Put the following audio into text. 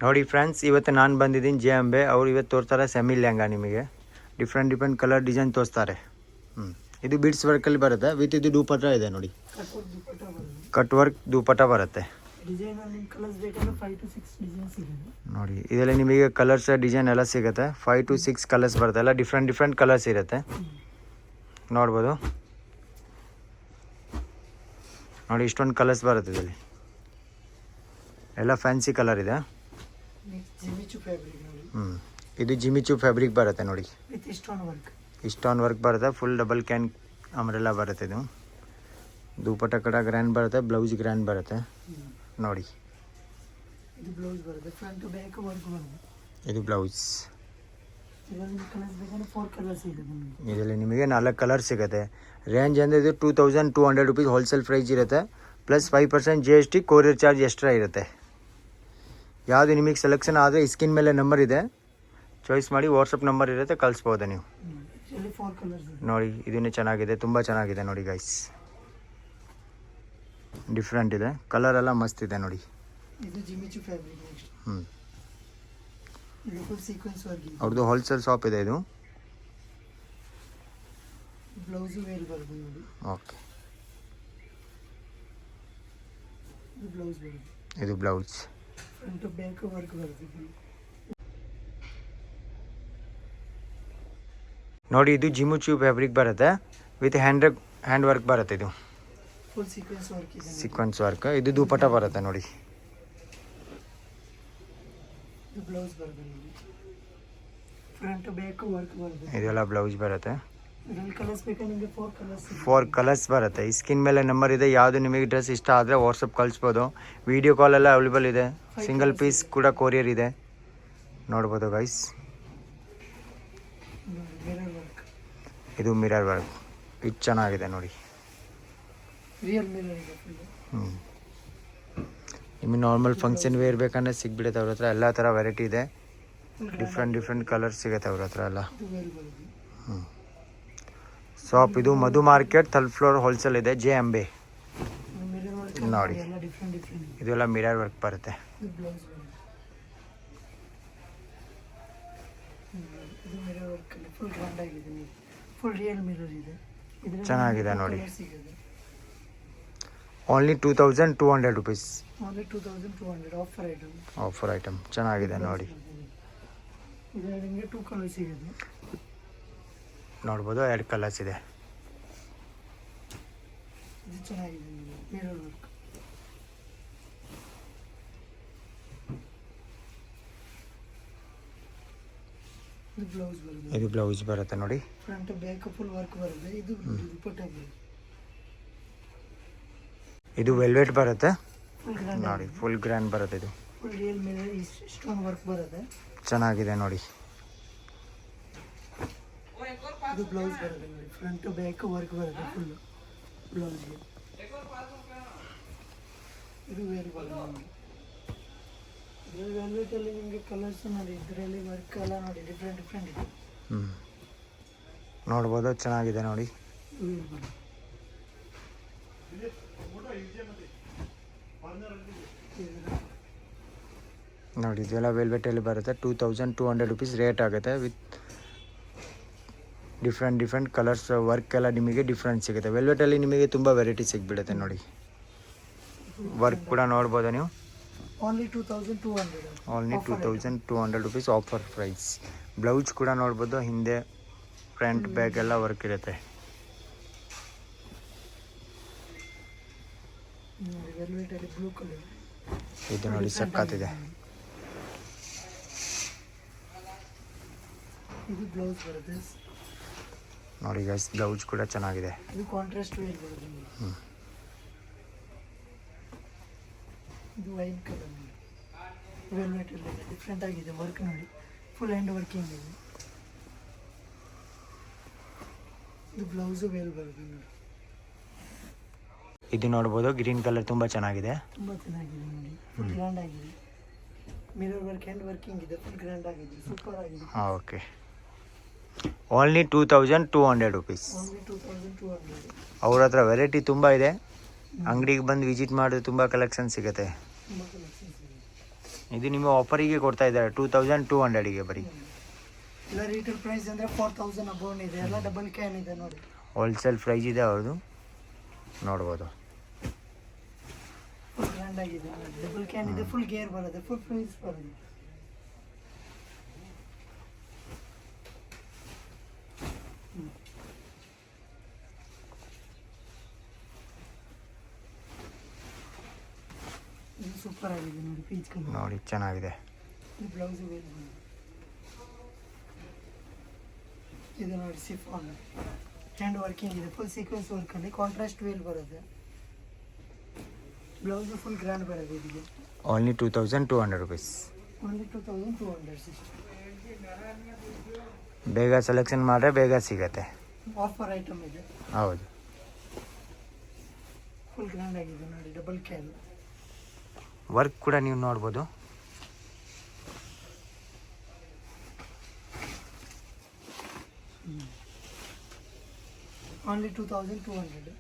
ನೋಡಿ ಫ್ರೆಂಡ್ಸ್, ಇವತ್ತು ನಾನು ಬಂದಿದ್ದೀನಿ ಜೆ ಅಂಬೆ. ಅವ್ರು ಇವತ್ತು ತೋರ್ತಾರೆ ಸೆಮಿ ಲೆಹಂಗಾ. ನಿಮಗೆ ಡಿಫ್ರೆಂಟ್ ಕಲರ್ ಡಿಸೈನ್ ತೋರಿಸ್ತಾರೆ. ಇದು ಬೀಡ್ಸ್ ವರ್ಕಲ್ಲಿ ಬರುತ್ತೆ. ವಿತ್ ಇದು ದುಪಟ್ಟ ಇದೆ ನೋಡಿ, ಕಟ್ ವರ್ಕ್ ದುಪಟ್ಟ ಬರುತ್ತೆ ನೋಡಿ. ಇದರಲ್ಲಿ ನಿಮಗೆ ಕಲರ್ಸ್ ಡಿಸೈನ್ ಎಲ್ಲ ಸಿಗುತ್ತೆ. 5 to 6 ಕಲರ್ಸ್ ಬರುತ್ತೆ. ಎಲ್ಲ ಡಿಫ್ರೆಂಟ್ ಕಲರ್ಸ್ ಇರುತ್ತೆ ನೋಡ್ಬೋದು ನೋಡಿ. ಇಷ್ಟೊಂದು ಕಲರ್ಸ್ ಬರುತ್ತೆ ಇದರಲ್ಲಿ, ಎಲ್ಲ ಫ್ಯಾನ್ಸಿ ಕಲರ್ ಇದೆ. ಇದು ಜಿಮಿಚು ಫ್ಯಾಬ್ರಿಕ್ ಬರುತ್ತೆ ನೋಡಿ. ಇಸ್ಟೋನ್ ವರ್ಕ್ ಬರುತ್ತೆ. ಫುಲ್ ಡಬಲ್ ಕ್ಯಾನ್ ಅಂಬ್ರೆಲಾ ಬರುತ್ತೆ. ಇದು ದುಪಟ್ಟ ಕಡ ಗ್ರ್ಯಾಂಡ್ ಬರುತ್ತೆ, ಬ್ಲೌಸ್ ಗ್ರ್ಯಾಂಡ್ ಬರುತ್ತೆ ನೋಡಿ. ಇದು ಬ್ಲೌಸ್. ಇದರಲ್ಲಿ ನಿಮಗೆ 4 ಕಲರ್ ಸಿಗುತ್ತೆ. ರೇಂಜ್ ಅಂದರೆ ಇದು 2200 ರುಪೀಸ್ ಹೋಲ್ಸೇಲ್ ಪ್ರೈಸ್ ಇರುತ್ತೆ. Plus 5% GST, courier charge extra ಇರುತ್ತೆ. ಯಾವುದು ನಿಮಗೆ ಸೆಲೆಕ್ಷನ್ ಆದರೆ ಸ್ಕ್ರೀನ್ ಮೇಲೆ ನಂಬರ್ ಇದೆ, ಚಾಯ್ಸ್ ಮಾಡಿ. ವಾಟ್ಸಪ್ ನಂಬರ್ ಇರುತ್ತೆ, ಕಳಿಸ್ಬೋದು ನೀವು ನೋಡಿ. ಇದನ್ನೇ ಚೆನ್ನಾಗಿದೆ, ತುಂಬ ಚೆನ್ನಾಗಿದೆ ನೋಡಿ ಗೈಸ್. ಡಿಫ್ರೆಂಟ್ ಇದೆ, ಕಲರ್ ಎಲ್ಲ ಮಸ್ತ್ ಇದೆ ನೋಡಿ. ಅವ್ರದ್ದು ಹೋಲ್ಸೇಲ್ ಶಾಪ್ ಇದೆ ಇದು. ಓಕೆ, ಇದು ಬ್ಲೌಸ್. ನೋಡಿ, ಇದು ಜಿಮಿಚು ಫ್ಯಾಬ್ರಿಕ್ ಬರುತ್ತೆ. ವಿತ್ ಹ್ಯಾಂಡ್ ವರ್ಕ್ ಬರುತ್ತೆ. ಇದು ಸೀಕ್ವೆನ್ಸ್ ವರ್ಕ್. ಇದು ದುಪಟ್ಟ ಬರುತ್ತೆ ನೋಡಿ. ಇದೆಲ್ಲ ಬ್ಲೌಸ್ ಬರುತ್ತೆ. 4 ಕಲರ್ಸ್ ಬರುತ್ತೆ. ಈ ಸ್ಕಿನ್ ಮೇಲೆ ನಂಬರ್ ಇದೆ. ಯಾವುದು ನಿಮಗೆ ಡ್ರೆಸ್ ಇಷ್ಟ ಆದರೆ ವಾಟ್ಸಪ್ ಕಳಿಸ್ಬೋದು. ವಿಡಿಯೋ ಕಾಲ್ ಎಲ್ಲ ಅವೈಲೇಬಲ್ ಇದೆ. ಸಿಂಗಲ್ ಪೀಸ್ ಕೂಡ ಕೊರಿಯರ್ ಇದೆ, ನೋಡ್ಬೋದು ಗೈಸ್. ಇದು ಮಿರರ್ ವರ್ಕ್, ಇದು ಚೆನ್ನಾಗಿದೆ ನೋಡಿ. ನಿಮಗೆ ನಾರ್ಮಲ್ ಫಂಕ್ಷನ್ ವೇರ್ ಬೇಕಂದ್ರೆ ಸಿಗ್ಬಿಡುತ್ತೆ ಅವ್ರ ಹತ್ರ. ಎಲ್ಲ ಥರ ವೆರೈಟಿ ಇದೆ. ಡಿಫ್ರೆಂಟ್ ಕಲರ್ಸ್ ಸಿಗುತ್ತೆ ಅವ್ರ ಹತ್ರ ಎಲ್ಲ. ಶಾಪ್ ಇದು ಮಧು ಮಾರ್ಕೆಟ್, 3rd ಫ್ಲೋರ್, ಹೋಲ್ಸೇಲ್ ಇದೆ, ಜೆ ಅಂಬೆ ನೋಡಿ. ಇದೆಲ್ಲ ಮಿರರ್ ವರ್ಕ್ ಬರುತ್ತೆ. ಚೆನ್ನಾಗಿದೆ ನೋಡಿ. Only 2200 rupees offer item. ಚೆನ್ನಾಗಿದೆ ನೋಡಿ. ನೋಡ್ಬೋದು 2 ಕಲರ್ಸ್ ಇದೆ. ಇದು ಬ್ಲೌಸ್ ಬರುತ್ತೆ ನೋಡಿ. ಫ್ರಂಟ್ ಬ್ಯಾಕ್ ಫುಲ್ ವರ್ಕ್ ಬರುತ್ತೆ. ಇದು ದುಪಟ್ಟ ಬರುತ್ತೆ. ಇದು ವೆಲ್ವೆಟ್ ಬರುತ್ತೆ ನೋಡಿ. ಫುಲ್ ಗ್ರ್ಯಾಂಡ್ ಬರುತ್ತೆ. ಇದು full real mirror stone work ಬರುತ್ತೆ. ಚೆನ್ನಾಗಿದೆ ನೋಡಿ. ಇದು ಬ್ಲೌಸ್ ಬರುತ್ತೆ ನೋಡಿ. ಫ್ರಂಟ್ ಬ್ಯಾಕ್ ವರ್ಕ್ ಬರುತ್ತೆ ಫುಲ್ ಬ್ಲೌಸ್. ಇದು ವೇರ್ ಬರುತ್ತೆ. ವೆಲ್ವೆಟ್ ಅಲ್ಲಿ ನಿಮಗೆ ಕಲರ್ಸ್ ನೋಡಿ. ಇದರಲ್ಲಿ ವರ್ಕ್ ಎಲ್ಲ ನೋಡಿ, ಡಿಫ್ರೆಂಟ್ ಇದೆ. ನೋಡ್ಬೋದು, ಚೆನ್ನಾಗಿದೆ ನೋಡಿ. ನೋಡಿ, ಇದೆಲ್ಲ ವೆಲ್ವೆಟಲ್ಲಿ ಬರುತ್ತೆ. 2200 ರುಪೀಸ್ ರೇಟ್ ಆಗುತ್ತೆ. ವಿತ್ ಡಿಫ್ರೆಂಟ್ ಕಲರ್ಸ್ ವರ್ಕ್ ಎಲ್ಲ ನಿಮಗೆ ಡಿಫ್ರೆಂಟ್ ಸಿಗುತ್ತೆ. ವೆಲ್ವೆಟಲ್ಲಿ ನಿಮಗೆ ತುಂಬ ವೆರೈಟಿ ಸಿಗ್ಬಿಡುತ್ತೆ ನೋಡಿ. ವರ್ಕ್ ಕೂಡ ನೋಡ್ಬೋದು ನೀವು. Only 2200 rupees offer price. Blouse ಕೂಡ ನೋಡ್ಬೋದು. ಹಿಂದೆ ಫ್ರಂಟ್ ಬ್ಯಾಕ್ ಎಲ್ಲ ವರ್ಕ್ ಇರುತ್ತೆ. ಇದು ನೋಡಿ, ಸಕ್ಕತ್ತಿದೆ. ಇದು ಬ್ಲೌಸ್ ಬರುತ್ತೆ ನೋಡಿ ಗೈಸ್. ಬ್ಲೌಸ್ ಕೂಡ ಚೆನ್ನಾಗಿದೆ. ಇದು ಕಾಂಟ್ರಾಸ್ಟ್ ವೇರ್ ಬರುತ್ತೆ. ಇದು ವೈನ್ ಕಲರ್ ವೆಲ್ವೆಟ್ ಅಲ್ಲಿ ಡಿಫ್ರೆಂಟ್ ಆಗಿದೆ. ವರ್ಕ್ ನೋಡಿ, ಫುಲ್ ಹ್ಯಾಂಡ್ ವರ್ಕಿಂಗ್ ಇದೆ. ಇದು ಬ್ಲೌಸ್ ವೇರ್ ಬರುತ್ತೆ ನೋಡಿ. ಇದು ನೋಡ್ಬೋದು, ಗ್ರೀನ್ ಕಲರ್ ತುಂಬ ಚೆನ್ನಾಗಿದೆ. ತುಂಬ ಚೆನ್ನಾಗಿದೆ ನೋಡಿ. ಫುಲ್ ಗ್ರ್ಯಾಂಡ್ ಆಗಿದೆ. ಮಿರರ್ ವರ್ಕ್ ಹ್ಯಾಂಡ್ ವರ್ಕಿಂಗ್ ಇದೆ. ಫುಲ್ ಗ್ರ್ಯಾಂಡ್ ಆಗಿದೆ. ಸೂಪರ್ ಆಗಿದೆ. ಓಕೆ. Only 2200 rupees. ಅವ್ರ ಹತ್ರ ವೆರೈಟಿ ತುಂಬ ಇದೆ. ಅಂಗಡಿಗೆ ಬಂದು ವಿಸಿಟ್ ಮಾಡಿದ್ರೆ ತುಂಬ ಕಲೆಕ್ಷನ್ ಸಿಗುತ್ತೆ. ಇದು ನಿಮಗೆ ಆಫರಿಗೆ ಕೊಡ್ತಾ ಇದ್ದಾರೆ 2200ಗೆ ಬರೀ. ಎಲ್ಲ ರೀಟೇಲ್ ಪ್ರೈಸ್ ಅಂದರೆ 4000 ಅಬೌವ್ ಇದೆ. ಎಲ್ಲ ಡಬಲ್ ಕ್ಯಾನ್ ಇದೆ ನೋಡಿ. ಹೋಲ್ಸೇಲ್ ಪ್ರೈಸ್ ಇದೆ ಅವ್ರದ್ದು, ನೋಡ್ಬೋದು. ಫುಲ್ ಗ್ರ್ಯಾಂಡ್ ಆಗಿದೆ ನೋಡಿ. ಡಬಲ್ ಕ್ಯಾನ್ ಇದೆ, ಫುಲ್ ಗೇರ್ ಬರುತ್ತೆ, ಫುಲ್ ಪ್ರೈಸ್ ಬರುತ್ತೆ. ಇದು ಸೂಪರ್ ಆಗಿದೆ ನೋಡಿ, ಪೀಚ್ ಕಲರ್ ನೋಡಿ ಚೆನ್ನಾಗಿದೆ. ಇದು ಬ್ಲೌಸ್ ವೇಲ್ ಬಂದು ಇದು ನೋಡಿ ಸಿಫಾನ್ ಹ್ಯಾಂಡ್ ವರ್ಕಿಂಗ್ ಇದೆ, ಫುಲ್ ಸೀಕ್ವೆನ್ಸ್ ವರ್ಕಲ್ಲಿ ಕಾಂಟ್ರಾಸ್ಟ್ ವೇಲ್ ಬರುತ್ತೆ. ಬ್ಲೌಸ್ ಫುಲ್ ಗ್ರ್ಯಾಂಡ್ ಬರುತ್ತೆ. ಇದಕ್ಕೆ ಓನ್ಲಿ 2200 ರುಪೀಸ್. ಓನ್ಲಿ 2200 ಬೇಗ ಸೆಲೆಕ್ಷನ್ ಮಾಡಿದ್ರೆ ಬೇಗ ಸಿಗತ್ತೆ. ಆಫರ್ ಐಟಮ್ ಇದೆ. ಹೌದು, ಫುಲ್ ಗ್ರ್ಯಾಂಡ್ ಆಗಿದೆ ನೋಡಿ, ಡಬಲ್ ಕ್ಯಾನ್. ವರ್ಕ್ ಕೂಡ ನೀವು ನೋಡ್ಬೋದು. ಓನ್ಲಿ 2200.